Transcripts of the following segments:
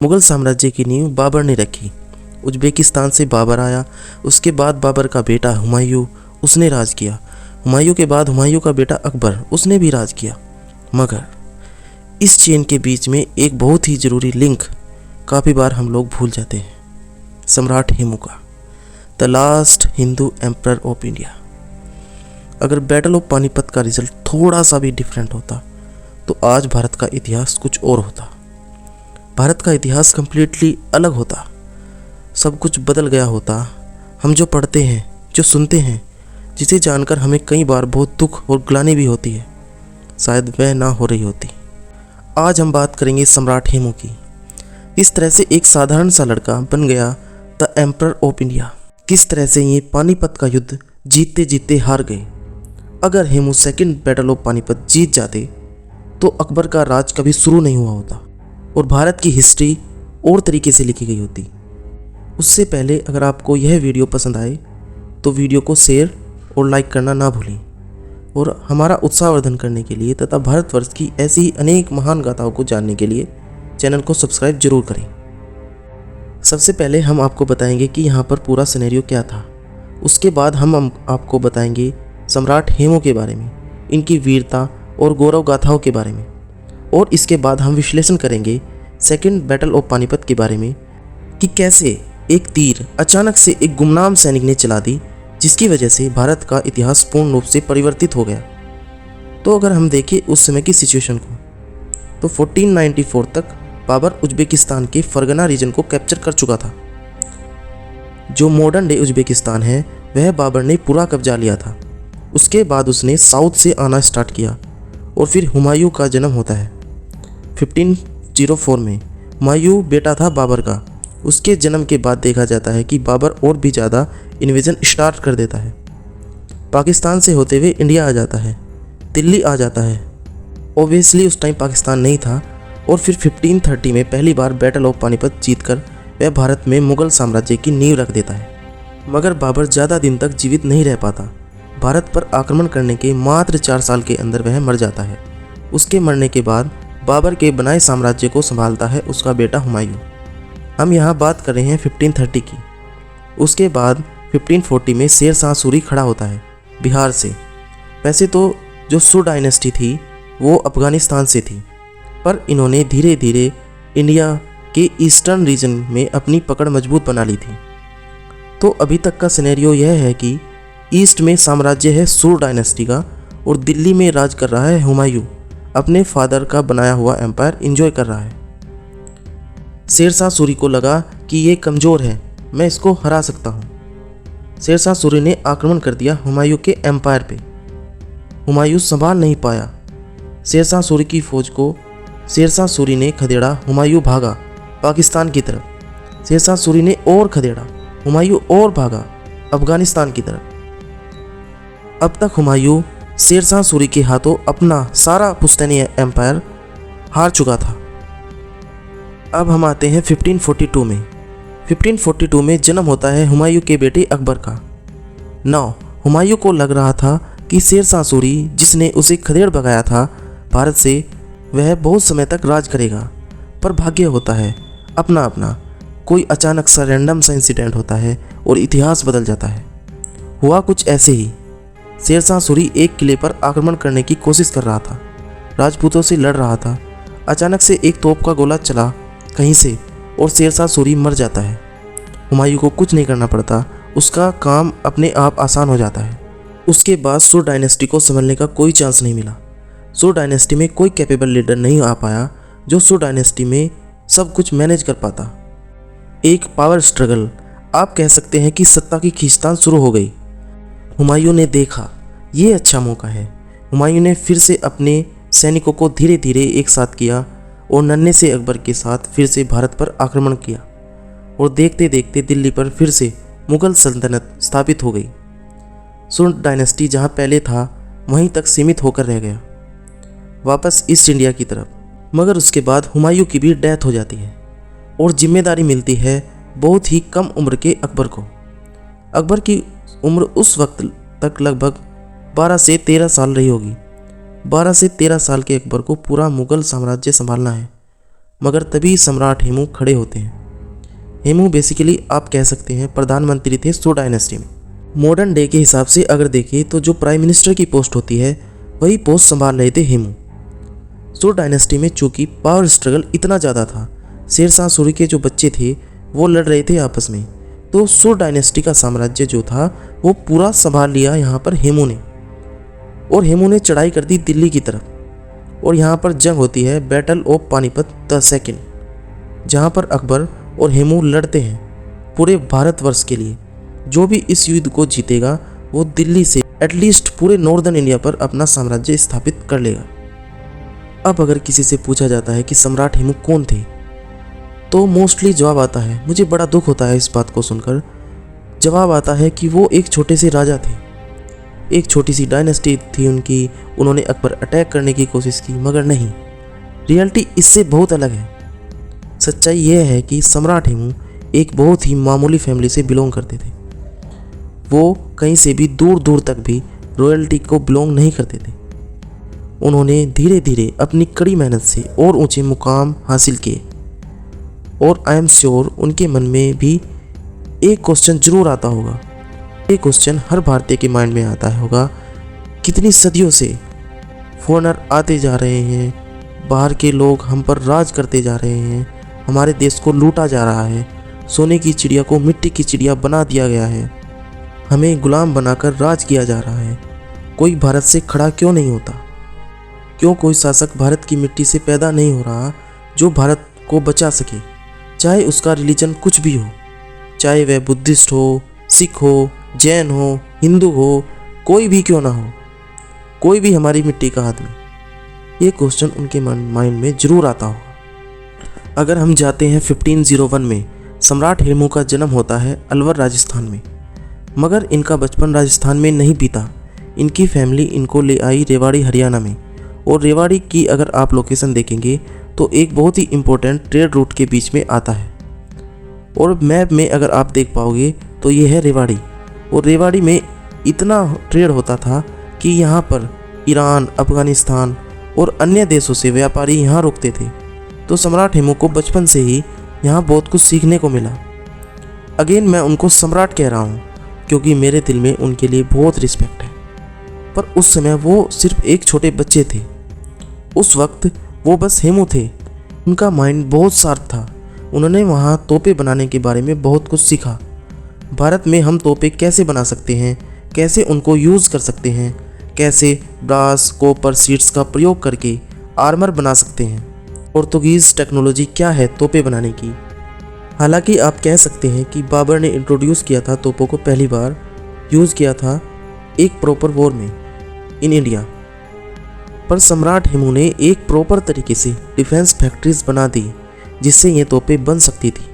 मुगल साम्राज्य की नींव बाबर ने रखी। उज़्बेकिस्तान से बाबर आया, उसके बाद बाबर का बेटा हुमायूं, उसने राज किया। हुमायूं के बाद हुमायूं का बेटा अकबर, उसने भी राज किया। मगर इस चेन के बीच में एक बहुत ही ज़रूरी लिंक काफ़ी बार हम लोग भूल जाते हैं, सम्राट हेमू का, the last Hindu emperor of India. अगर बैटल ऑफ पानीपत का रिजल्ट थोड़ा सा भी डिफरेंट होता तो आज भारत का इतिहास कुछ और होता। भारत का इतिहास कम्प्लीटली अलग होता, सब कुछ बदल गया होता। हम जो पढ़ते हैं, जो सुनते हैं, जिसे जानकर हमें कई बार बहुत दुख और ग्लानि भी होती है, शायद वह ना हो रही होती। आज हम बात करेंगे सम्राट हेमू की। किस तरह से एक साधारण सा लड़का बन गया द एम्परर ऑफ इंडिया। किस तरह से ये पानीपत का युद्ध जीतते जीतते हार गए। अगर Hemu second battle of Panipat जीत जाते तो अकबर का राज कभी शुरू नहीं हुआ होता और भारत की हिस्ट्री और तरीके से लिखी गई होती। उससे पहले अगर आपको यह वीडियो पसंद आए तो वीडियो को शेयर और लाइक करना ना भूलें और हमारा उत्साहवर्धन करने के लिए तथा भारतवर्ष की ऐसी ही अनेक महान गाथाओं को जानने के लिए चैनल को सब्सक्राइब जरूर करें। सबसे पहले हम आपको बताएंगे कि यहाँ पर पूरा सिनेरियो क्या था। उसके बाद हम आपको बताएंगे सम्राट हेमू के बारे में, इनकी वीरता और गौरव गाथाओं के बारे में, और इसके बाद हम विश्लेषण करेंगे सेकंड बैटल ऑफ पानीपत के बारे में कि कैसे एक तीर अचानक से एक गुमनाम सैनिक ने चला दी, जिसकी वजह से भारत का इतिहास पूर्ण रूप से परिवर्तित हो गया। तो अगर हम देखें उस समय की सिचुएशन को, तो 1494 तक बाबर उज़्बेकिस्तान के फरगना रीजन को कैप्चर कर चुका था। जो मॉडर्न डे उज़्बेकिस्तान है वह बाबर ने पूरा कब्जा लिया था। उसके बाद उसने साउथ से आना स्टार्ट किया और फिर हुमायूं का जन्म होता है 1504 में। हुमायूं बेटा था बाबर का। उसके जन्म के बाद देखा जाता है कि बाबर और भी ज़्यादा इन्वेजन स्टार्ट कर देता है। पाकिस्तान से होते हुए इंडिया आ जाता है, दिल्ली आ जाता है। ओबियसली उस टाइम पाकिस्तान नहीं था। और फिर 1530 में पहली बार बैटल ऑफ पानीपत जीतकर वह भारत में मुगल साम्राज्य की नींव रख देता है। मगर बाबर ज़्यादा दिन तक जीवित नहीं रह पाता। भारत पर आक्रमण करने के मात्र 4 साल के अंदर वह मर जाता है। उसके मरने के बाद बाबर के बनाए साम्राज्य को संभालता है उसका बेटा हुमायूं। हम यहाँ बात कर रहे हैं 1530 की। उसके बाद 1540 में शेर शाह सूरी खड़ा होता है बिहार से। वैसे तो जो सू डायनेस्टी थी वो अफगानिस्तान से थी, पर इन्होंने धीरे धीरे इंडिया के ईस्टर्न रीजन में अपनी पकड़ मजबूत बना ली थी। तो अभी तक का सिनेरियो यह है कि ईस्ट में साम्राज्य है सूर डायनेस्टी का और दिल्ली में राज कर रहा है हुमायूं, अपने फादर का बनाया हुआ एम्पायर एंजॉय कर रहा है। शेर शाह सूरी को लगा कि ये कमज़ोर है, मैं इसको हरा सकता हूँ। शेर शाह सूरी ने आक्रमण कर दिया हुमायूं के एम्पायर पे। हुमायूं संभाल नहीं पाया शेर शाह सूरी की फौज को। शेर शाह सूरी ने खदेड़ा, हुमायूं भागा पाकिस्तान की तरफ। शेर शाह सूरी ने और खदेड़ा, हुमायूं और भागा अफगानिस्तान की तरफ। अब तक हुमायूं शेर शाह सूरी के हाथों अपना सारा पुश्तैनी एम्पायर हार चुका था। अब हम आते हैं 1542 में। 1542 में जन्म होता है हुमायूं के बेटे अकबर का। हुमायूं को लग रहा था कि शेर शाह सूरी जिसने उसे खदेड़ भगाया था भारत से, वह बहुत समय तक राज करेगा। पर भाग्य होता है अपना अपना, कोई अचानक सा रैंडम सा इंसिडेंट होता है और इतिहास बदल जाता है। हुआ कुछ ऐसे ही। शेर शाह सूरी एक किले पर आक्रमण करने की कोशिश कर रहा था, राजपूतों से लड़ रहा था। अचानक से एक तोप का गोला चला कहीं से और शेर शाह सूरी मर जाता है। हुमायूं को कुछ नहीं करना पड़ता, उसका काम अपने आप आसान हो जाता है। उसके बाद सुर डायनेस्टी को संभलने का कोई चांस नहीं मिला। सुर डायनेस्टी में कोई कैपेबल लीडर नहीं आ पाया जो सुर डायनेस्टी में सब कुछ मैनेज कर पाता। एक पावर स्ट्रगल, आप कह सकते हैं कि सत्ता की खींचतान शुरू हो गई। हुमायूं ने देखा ये अच्छा मौका है। हुमायूं ने फिर से अपने सैनिकों को धीरे धीरे एक साथ किया और नन्हे से अकबर के साथ फिर से भारत पर आक्रमण किया और देखते देखते दिल्ली पर फिर से मुगल सल्तनत स्थापित हो गई। सुर डायनेस्टी जहाँ पहले था वहीं तक सीमित होकर रह गया, वापस ईस्ट इंडिया की तरफ। मगर उसके बाद हुमायूं की भी डेथ हो जाती है और जिम्मेदारी मिलती है बहुत ही कम उम्र के अकबर को। अकबर की उम्र उस वक्त तक लगभग 12 से 13 साल रही होगी। 12 से 13 साल के अकबर को पूरा मुगल साम्राज्य संभालना है। मगर तभी सम्राट हेमू खड़े होते हैं। हेमू बेसिकली आप कह सकते हैं प्रधानमंत्री थे सो डायनेस्टी में। मॉडर्न डे के हिसाब से अगर देखें तो जो प्राइम मिनिस्टर की पोस्ट होती है वही पोस्ट संभाल रहे थे हेमू। सो डायनेस्टी में चूँकि पावर स्ट्रगल इतना ज़्यादा था, शेरशाह सूरी के जो बच्चे थे वो लड़ रहे थे आपस में, तो सो डायनेस्टी का साम्राज्य जो था वो पूरा संभाल लिया यहाँ पर हेमू ने। और हेमू ने चढ़ाई कर दी दिल्ली की तरफ, और यहाँ पर जंग होती है battle of Panipat the second, जहाँ पर अकबर और हेमू लड़ते हैं पूरे भारतवर्ष के लिए। जो भी इस युद्ध को जीतेगा वो दिल्ली से एटलीस्ट पूरे नॉर्दर्न इंडिया पर अपना साम्राज्य स्थापित कर लेगा। अब अगर किसी से पूछा जाता है कि सम्राट हेमू कौन थे, तो मोस्टली जवाब आता है, मुझे बड़ा दुख होता है इस बात को सुनकर, जवाब आता है कि वो एक छोटे से राजा थे, एक छोटी सी डायनेस्टी थी उनकी, उन्होंने अकबर अटैक करने की कोशिश की, मगर नहीं, रियलिटी इससे बहुत अलग है। सच्चाई यह है कि सम्राट हेमू एक बहुत ही मामूली फैमिली से बिलोंग करते थे। वो कहीं से भी दूर दूर तक भी रॉयल्टी को बिलोंग नहीं करते थे। उन्होंने धीरे धीरे अपनी कड़ी मेहनत से और ऊंचे मुकाम हासिल किए, और आई एम श्योर उनके मन में भी एक क्वेश्चन जरूर आता होगा, एक क्वेश्चन हर भारतीय के माइंड में आता होगा, कितनी सदियों से फॉरेनर आते जा रहे हैं, बाहर के लोग हम पर राज करते जा रहे हैं, हमारे देश को लूटा जा रहा है, सोने की चिड़िया को मिट्टी की चिड़िया बना दिया गया है, हमें गुलाम बनाकर राज किया जा रहा है, कोई भारत से खड़ा क्यों नहीं होता? क्यों कोई शासक भारत की मिट्टी से पैदा नहीं हो रहा जो भारत को बचा सके, चाहे उसका रिलीजन कुछ भी हो, चाहे वह बुद्धिस्ट हो, सिख हो, जैन हो, हिंदू हो, कोई भी क्यों ना हो, कोई भी हमारी मिट्टी का आदमी। ये क्वेश्चन उनके माइंड में जरूर आता होगा। अगर हम जाते हैं 1501 में, सम्राट हेमू का जन्म होता है अलवर राजस्थान में, मगर इनका बचपन राजस्थान में नहीं बीता। इनकी फैमिली इनको ले आई रेवाड़ी हरियाणा में, और रेवाड़ी की अगर आप लोकेशन देखेंगे तो एक बहुत ही इम्पोर्टेंट ट्रेड रूट के बीच में आता है, और मैप में अगर आप देख पाओगे तो ये है रेवाड़ी। और रेवाड़ी में इतना ट्रेड होता था कि यहाँ पर ईरान, अफगानिस्तान और अन्य देशों से व्यापारी यहाँ रुकते थे। तो सम्राट हेमू को बचपन से ही यहाँ बहुत कुछ सीखने को मिला। अगेन मैं उनको सम्राट कह रहा हूँ क्योंकि मेरे दिल में उनके लिए बहुत रिस्पेक्ट है, पर उस समय वो सिर्फ एक छोटे बच्चे थे। उस वक्त वो बस हेमू थे। उनका माइंड बहुत शार्प था। उन्होंने वहाँ तोपें बनाने के बारे में बहुत कुछ सीखा। भारत में हम तोपें कैसे बना सकते हैं, कैसे उनको यूज़ कर सकते हैं, कैसे ब्रास, कॉपर सीड्स का प्रयोग करके आर्मर बना सकते हैं। पोर्तुगीज़ टेक्नोलॉजी क्या है तोपें बनाने की। हालांकि आप कह सकते हैं कि बाबर ने इंट्रोड्यूस किया था तोपों को, पहली बार यूज़ किया था एक प्रॉपर वॉर में इन इंडिया, पर सम्राट हेमू ने एक प्रॉपर तरीके से डिफेंस फैक्ट्रीज बना दी जिससे ये तोपें बन सकती थी।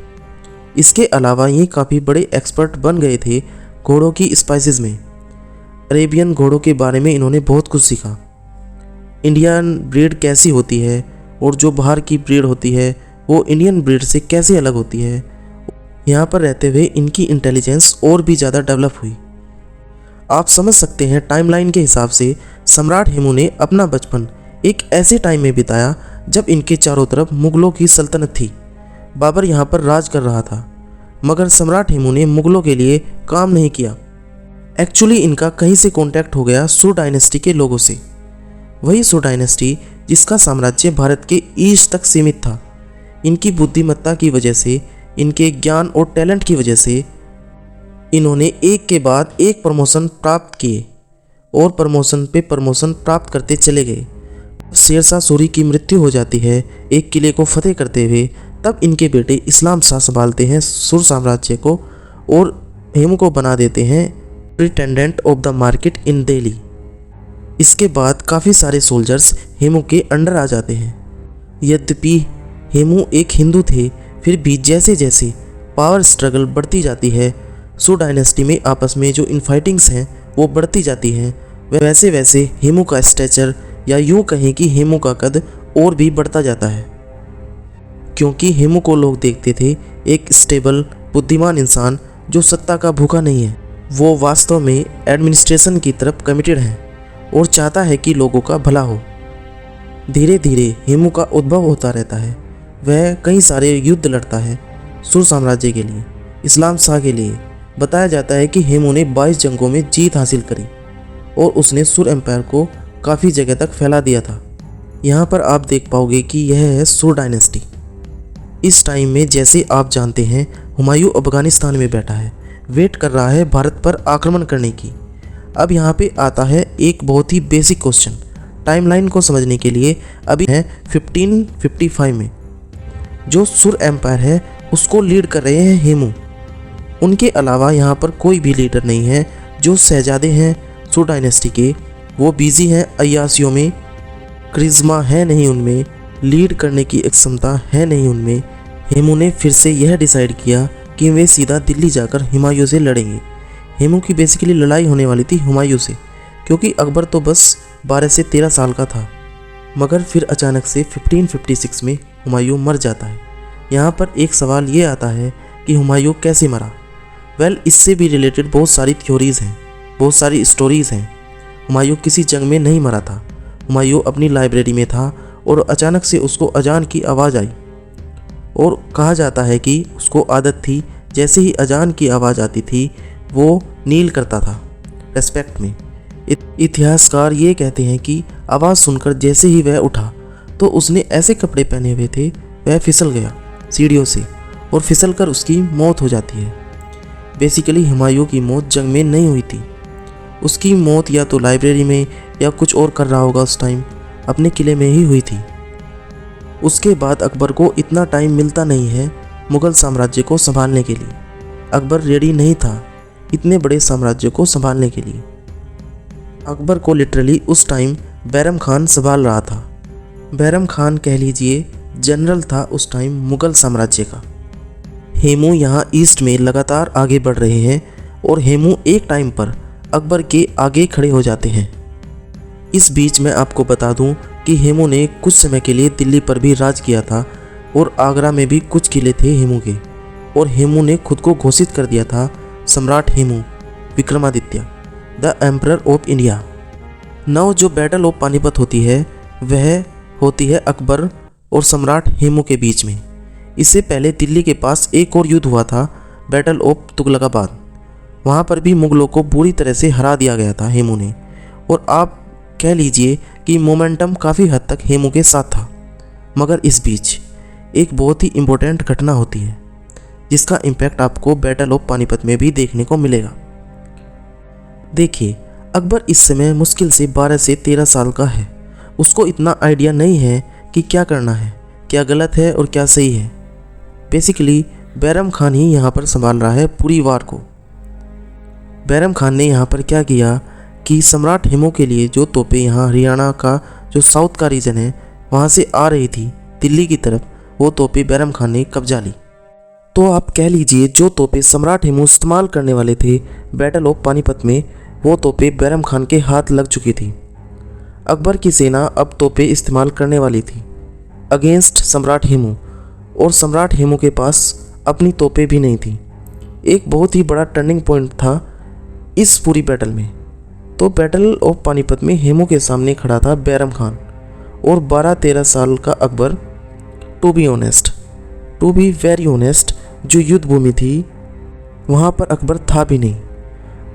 इसके अलावा ये काफ़ी बड़े एक्सपर्ट बन गए थे घोड़ों की स्पाइसेस में। अरेबियन घोड़ों के बारे में इन्होंने बहुत कुछ सीखा, इंडियन ब्रीड कैसी होती है और जो बाहर की ब्रीड होती है वो इंडियन ब्रीड से कैसे अलग होती है। यहाँ पर रहते हुए इनकी इंटेलिजेंस और भी ज़्यादा डेवलप हुई। आप समझ सकते हैं टाइमलाइन के हिसाब से सम्राट हेमू ने अपना बचपन एक ऐसे टाइम में बिताया जब इनके चारों तरफ मुगलों की सल्तनत थी। बाबर यहाँ पर राज कर रहा था, मगर सम्राट हेमू ने मुगलों के लिए काम नहीं किया। एक्चुअली इनका कहीं से कॉन्टैक्ट हो गया सो डायनेस्टी के लोगों से। वही सो डायनेस्टी जिसका साम्राज्य भारत के ईस्ट तक सीमित था। इनकी बुद्धिमत्ता की वजह से, इनके ज्ञान और टैलेंट की वजह से इन्होंने एक के बाद एक प्रमोशन प्राप्त किए और प्रमोशन पे प्रमोशन प्राप्त करते चले गए। शेरशाह सूरी की मृत्यु हो जाती है एक किले को फतेह करते हुए, तब इनके बेटे इस्लाम शाह संभालते हैं सुर साम्राज्य को और हेमू को बना देते हैं superintendent of the market in Delhi. इसके बाद काफ़ी सारे सोल्जर्स हेमू के अंडर आ जाते हैं। यद्यपि हेमू एक हिंदू थे, फिर भी जैसे जैसे पावर स्ट्रगल बढ़ती जाती है, सो डायनेस्टी में आपस में जो इनफाइटिंग्स हैं वो बढ़ती जाती हैं, वैसे वैसे हेमू का स्टैचर या यूँ कहें कि हेमू का कद और भी बढ़ता जाता है। क्योंकि हेमू को लोग देखते थे एक स्टेबल, बुद्धिमान इंसान जो सत्ता का भूखा नहीं है। वो वास्तव में एडमिनिस्ट्रेशन की तरफ कमिटेड है और चाहता है कि लोगों का भला हो। धीरे धीरे हेमू का उद्भव होता रहता है। वह कई सारे युद्ध लड़ता है सुर साम्राज्य के लिए, इस्लाम शाह के लिए। बताया जाता है कि हेमू ने 22 जंगों में जीत हासिल करी और उसने सुर एम्पायर को काफ़ी जगह तक फैला दिया था। यहाँ पर आप देख पाओगे कि यह है सुर डायनेस्टी। इस टाइम में जैसे आप जानते हैं हुमायूं अफगानिस्तान में बैठा है, वेट कर रहा है भारत पर आक्रमण करने की। अब यहाँ पे आता है एक बहुत ही बेसिक क्वेश्चन टाइमलाइन को समझने के लिए। अभी है 1555 में जो सुर एम्पायर है उसको लीड कर रहे हैं हेमू। उनके अलावा यहाँ पर कोई भी लीडर नहीं है। जो शहजादे हैं सुर डायनेस्टी के वो बिजी हैं अय्यासियों में, क्रिज्मा है नहीं उनमें, लीड करने की एक क्षमता है नहीं उनमें। हेमू ने फिर से यह डिसाइड किया कि वे सीधा दिल्ली जाकर हुमायूं से लड़ेंगे। हेमू की बेसिकली लड़ाई होने वाली थी हुमायूं से, क्योंकि अकबर तो बस 12 से 13 साल का था। मगर फिर अचानक से 1556 में हुमायूं मर जाता है। यहाँ पर एक सवाल ये आता है कि हुमायूं कैसे मरा। वेल, इससे भी रिलेटेड बहुत सारी थ्योरीज़ हैं, बहुत सारी स्टोरीज़ हैं। हुमायूं किसी जंग में नहीं मरा था। हुमायूं अपनी लाइब्रेरी में था और अचानक से उसको अजान की आवाज़ आई और कहा जाता है कि उसको आदत थी जैसे ही अजान की आवाज़ आती थी वो नील करता था रेस्पेक्ट में। इतिहासकार ये कहते हैं कि आवाज़ सुनकर जैसे ही वह उठा तो उसने ऐसे कपड़े पहने हुए थे वह फिसल गया सीढ़ियों से और फिसलकर उसकी मौत हो जाती है। बेसिकली हुमायूं की मौत जंग में नहीं हुई थी। उसकी मौत या तो लाइब्रेरी में या कुछ और कर रहा होगा उस टाइम, अपने किले में ही हुई थी। उसके बाद अकबर को इतना टाइम मिलता नहीं है मुग़ल साम्राज्य को संभालने के लिए। अकबर रेडी नहीं था इतने बड़े साम्राज्य को संभालने के लिए। अकबर को लिटरली उस टाइम बैरम खान संभाल रहा था। बैरम खान कह लीजिए जनरल था उस टाइम मुग़ल साम्राज्य का। हेमू यहाँ ईस्ट में लगातार आगे बढ़ रहे हैं और हेमू एक टाइम पर अकबर के आगे खड़े हो जाते हैं। इस बीच मैं आपको बता दूं कि हेमू ने कुछ समय के लिए दिल्ली पर भी राज किया था और आगरा में भी कुछ किले थे हेमू के। और हेमू ने खुद को घोषित कर दिया था सम्राट Hemu Vikramaditya, the emperor of India. Now जो बैटल ऑफ पानीपत होती है वह होती है अकबर और सम्राट हेमू के बीच में। इससे पहले दिल्ली के पास एक और युद्ध हुआ था, बैटल ऑफ तुगलकाबाद। वहाँ पर भी मुग़लों को बुरी तरह से हरा दिया गया था हेमू ने। और आप कह लीजिए कि मोमेंटम काफ़ी हद तक हेमू के साथ था। मगर इस बीच एक बहुत ही इम्पोर्टेंट घटना होती है जिसका इम्पैक्ट आपको बैटल ऑफ पानीपत में भी देखने को मिलेगा। देखिए, अकबर इस समय मुश्किल से 12 से 13 साल का है। उसको इतना आइडिया नहीं है कि क्या करना है, क्या गलत है और क्या सही है। बेसिकली बैरम खान ही यहाँ पर संभाल रहा है पूरी वार को। बैरम खान ने यहाँ पर क्या किया कि सम्राट हेमू के लिए जो तोपें यहाँ हरियाणा का जो साउथ का रीजन है वहाँ से आ रही थी दिल्ली की तरफ, वो तोपें बैरम खान ने कब्जा ली। तो आप कह लीजिए जो तोपें सम्राट हेमू इस्तेमाल करने वाले थे बैटल ऑफ पानीपत में, वो तोपें बैरम खान के हाथ लग चुकी थी। अकबर की सेना अब तोपें इस्तेमाल करने वाली थी अगेंस्ट सम्राट हेमू, और सम्राट हेमू के पास अपनी तोपें भी नहीं थी। एक बहुत ही बड़ा टर्निंग पॉइंट था इस पूरी बैटल में। तो बैटल ऑफ पानीपत में हेमू के सामने खड़ा था बैरम खान और 12-13 साल का Akbar. To be very honest, जो युद्ध भूमि थी वहाँ पर अकबर था भी नहीं।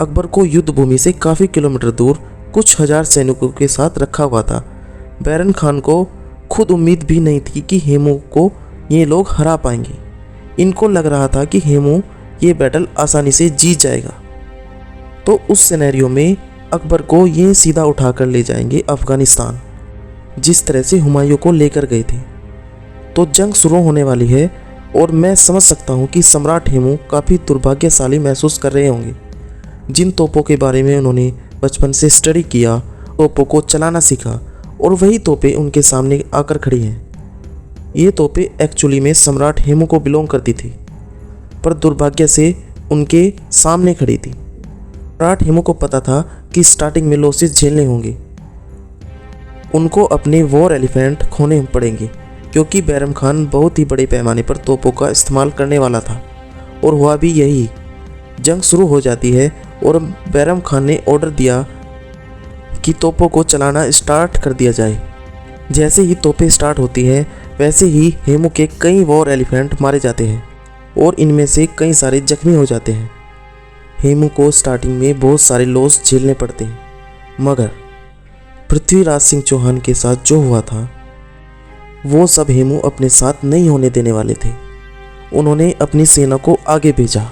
अकबर को युद्ध भूमि से काफ़ी किलोमीटर दूर कुछ हजार सैनिकों के साथ रखा हुआ था। बैरम खान को खुद उम्मीद भी नहीं थी कि हेमू को ये लोग हरा पाएंगे। इनको लग रहा था कि हेमू ये बैटल आसानी से जीत जाएगा। तो उस सिनेरियो में अकबर को ये सीधा उठा कर ले जाएंगे अफ़गानिस्तान, जिस तरह से हुमायूं को लेकर गए थे। तो जंग शुरू होने वाली है और मैं समझ सकता हूँ कि सम्राट हेमू काफ़ी दुर्भाग्यशाली महसूस कर रहे होंगे। जिन तोपों के बारे में उन्होंने बचपन से स्टडी किया, तोपों को चलाना सीखा, और वही तोपें उनके सामने आकर खड़ी हैं। ये तोपें एक्चुअली में सम्राट हेमू को बिलोंग करती थी, पर दुर्भाग्य से उनके सामने खड़ी थी। सम्राट हेमू को पता था कि स्टार्टिंग में लॉसेस झेलने होंगे, उनको अपने वॉर एलिफेंट खोने पड़ेंगे, क्योंकि बैरम खान बहुत ही बड़े पैमाने पर तोपों का इस्तेमाल करने वाला था। और हुआ भी यही। जंग शुरू हो जाती है और बैरम खान ने ऑर्डर दिया कि तोपों को चलाना स्टार्ट कर दिया जाए। जैसे ही तोपें स्टार्ट होती है वैसे ही हेमू के कई वॉर एलिफेंट मारे जाते हैं और इनमें से कई सारे जख्मी हो जाते हैं। हेमू को स्टार्टिंग में बहुत सारे लॉस झेलने पड़ते हैं, मगर पृथ्वीराज सिंह चौहान के साथ जो हुआ था वो सब हेमू अपने साथ नहीं होने देने वाले थे। उन्होंने अपनी सेना को आगे भेजा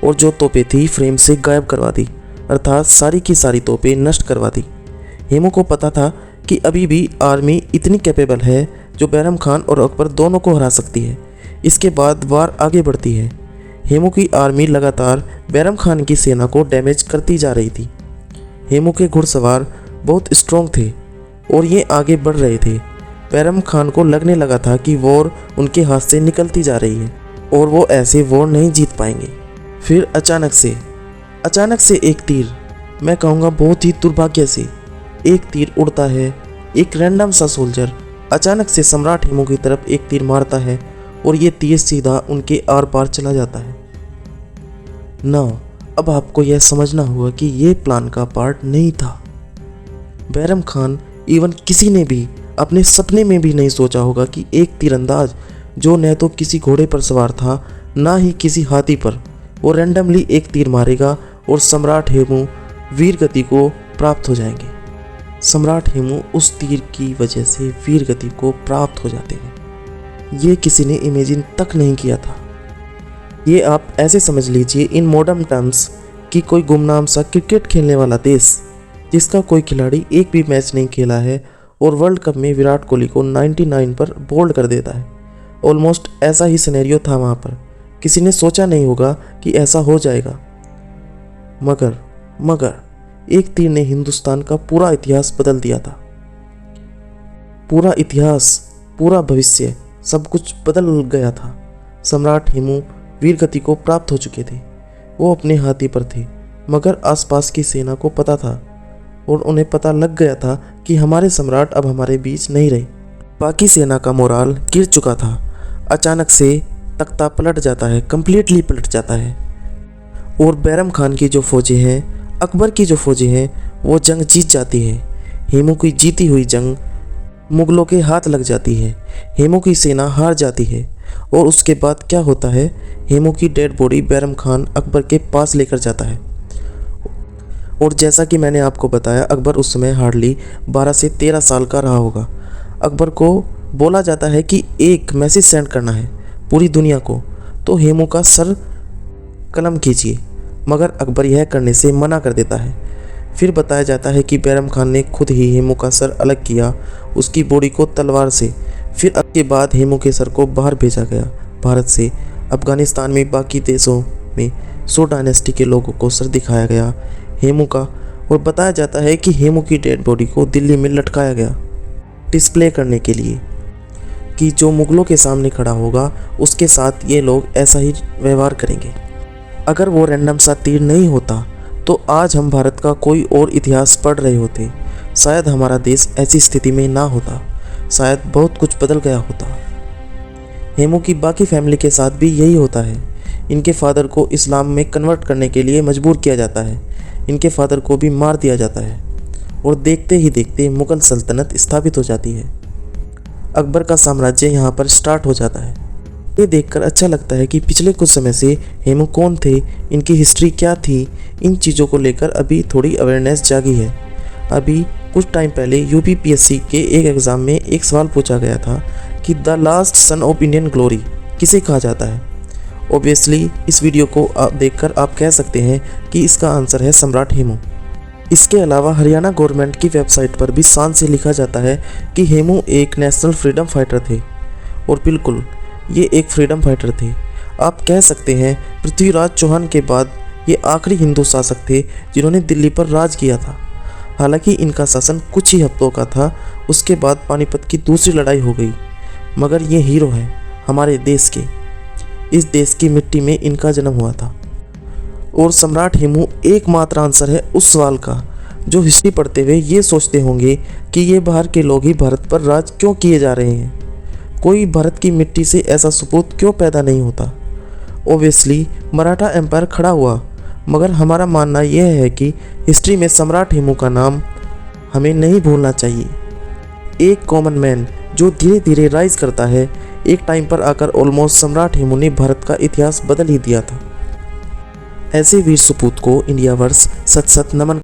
और जो तोपें थी फ्रेम से गायब करवा दी, अर्थात सारी की सारी तोपें नष्ट करवा दी। हेमू को पता था कि अभी भी आर्मी इतनी कैपेबल है जो बैरम खान और अकबर दोनों को हरा सकती है। इसके बाद वार आगे बढ़ती है। हेमू की आर्मी लगातार बैरम खान की सेना को डैमेज करती जा रही थी। हेमू के घुड़सवार बहुत स्ट्रॉन्ग थे और ये आगे बढ़ रहे थे। बैरम खान को लगने लगा था कि वॉर उनके हाथ से निकलती जा रही है और वो ऐसे वॉर नहीं जीत पाएंगे। फिर अचानक से एक तीर, मैं कहूँगा बहुत ही दुर्भाग्य से एक तीर उड़ता है। एक रैंडम सा सोल्जर अचानक से सम्राट हेमू की तरफ एक तीर मारता है और ये तीर सीधा उनके आर पार चला जाता है। नाउ अब आपको यह समझना होगा कि ये प्लान का पार्ट नहीं था। बैरम खान इवन किसी ने भी अपने सपने में भी नहीं सोचा होगा कि एक तीरंदाज जो न तो किसी घोड़े पर सवार था ना ही किसी हाथी पर, वो रैंडमली एक तीर मारेगा और सम्राट हेमू वीर गति को प्राप्त हो जाएंगे। सम्राट हेमू उस तीर की वजह से वीर गति को प्राप्त हो जाते हैं। ये किसी ने इमेजिन तक नहीं किया था। ये आप ऐसे समझ लीजिए इन मॉडर्न टर्म्स कि कोई गुमनाम सा क्रिकेट खेलने वाला देश जिसका कोई खिलाड़ी एक भी मैच नहीं खेला है और वर्ल्ड कप में विराट कोहली को 99 पर बोल्ड कर देता है। ऑलमोस्ट ऐसा ही सिनेरियो था वहाँ पर। किसी ने सोचा नहीं होगा कि ऐसा हो जाएगा, मगर एक तीर ने हिंदुस्तान का पूरा इतिहास बदल दिया था। पूरा इतिहास, पूरा भविष्य, सब कुछ बदल गया था। सम्राट हेमू वीर गति को प्राप्त हो चुके थे। वो अपने हाथी पर थे, मगर आसपास की सेना को पता था और उन्हें पता लग गया था कि हमारे सम्राट अब हमारे बीच नहीं रहे। बाकी सेना का मोराल गिर चुका था। अचानक से तख्ता पलट जाता है, कंप्लीटली पलट जाता है और बैरम खान की जो फौजें हैं, अकबर की जो फौजें हैं, वो जंग जीत जाती है। हेमू की जीती हुई जंग मुगलों के हाथ लग जाती है। हेमू की सेना हार जाती है और उसके बाद क्या होता है, हेमू की डेड बॉडी बैरम खान अकबर के पास लेकर जाता है। और जैसा कि मैंने आपको बताया, अकबर उस समय हार्डली 12 से 13 साल का रहा होगा। अकबर को बोला जाता है कि एक मैसेज सेंड करना है पूरी दुनिया को, तो हेमू का सर कलम कीजिए, मगर अकबर यह करने से मना कर देता है। फिर बताया जाता है कि बैरम खान ने खुद ही हेमू का सर अलग किया, उसकी बॉडी को तलवार से। फिर उसके बाद हेमू के सर को बाहर भेजा गया भारत से। अफगानिस्तान में बाकी देशों में 100 डायनेस्टी के लोगों को सर दिखाया गया हेमू का, और बताया जाता है कि हेमू की डेड बॉडी को दिल्ली में लटकाया गया डिस्प्ले करने के लिए कि जो मुगलों के सामने खड़ा होगा उसके साथ ये लोग ऐसा ही व्यवहार करेंगे। अगर वो रैंडम सा तीर नहीं होता तो आज हम भारत का कोई और इतिहास पढ़ रहे होते। शायद हमारा देश ऐसी स्थिति में ना होता, शायद बहुत कुछ बदल गया होता। हेमू की बाकी फैमिली के साथ भी यही होता है। इनके फादर को इस्लाम में कन्वर्ट करने के लिए मजबूर किया जाता है। इनके फादर को भी मार दिया जाता है और देखते ही देखते मुगल सल्तनत स्थापित हो जाती है। अकबर का साम्राज्य यहाँ पर स्टार्ट हो जाता है। ये देखकर अच्छा लगता है कि पिछले कुछ समय से हेमू कौन थे, इनकी हिस्ट्री क्या थी, इन चीज़ों को लेकर अभी थोड़ी अवेयरनेस जागी है। अभी कुछ टाइम पहले यूपीपीएससी के एक एग्ज़ाम में एक सवाल पूछा गया था कि the last son of Indian glory किसे कहा जाता है। ऑब्वियसली इस वीडियो को आप देखकर आप कह सकते हैं कि इसका आंसर है सम्राट हेमू। इसके अलावा हरियाणा गवर्नमेंट की वेबसाइट पर भी शान से लिखा जाता है कि हेमू एक नेशनल फ्रीडम फाइटर थे, और बिल्कुल ये एक फ्रीडम फाइटर थे। आप कह सकते हैं पृथ्वीराज चौहान के बाद ये आखिरी हिंदू शासक थे जिन्होंने दिल्ली पर राज किया था। हालांकि इनका शासन कुछ ही हफ्तों का था, उसके बाद पानीपत की दूसरी लड़ाई हो गई, मगर ये हीरो हैं हमारे देश के। इस देश की मिट्टी में इनका जन्म हुआ था। और सम्राट हेमू एकमात्र आंसर है उस सवाल का जो हिस्ट्री पढ़ते हुए ये सोचते होंगे कि ये बाहर के लोग ही भारत पर राज क्यों किए जा रहे हैं। कोई भारत की मिट्टी से ऐसा सपूत क्यों पैदा नहीं होता। ओबियसली मराठा एम्पायर खड़ा हुआ, मगर हमारा मानना यह है कि हिस्ट्री में सम्राट हेमू का नाम हमें नहीं भूलना चाहिए। एक कॉमन मैन जो धीरे धीरे राइज करता है, एक टाइम पर आकर ऑलमोस्ट सम्राट हेमू ने भारत का इतिहास बदल ही दिया था। ऐसे वीर सपूत को इंडिया वर्स सत सत नमन।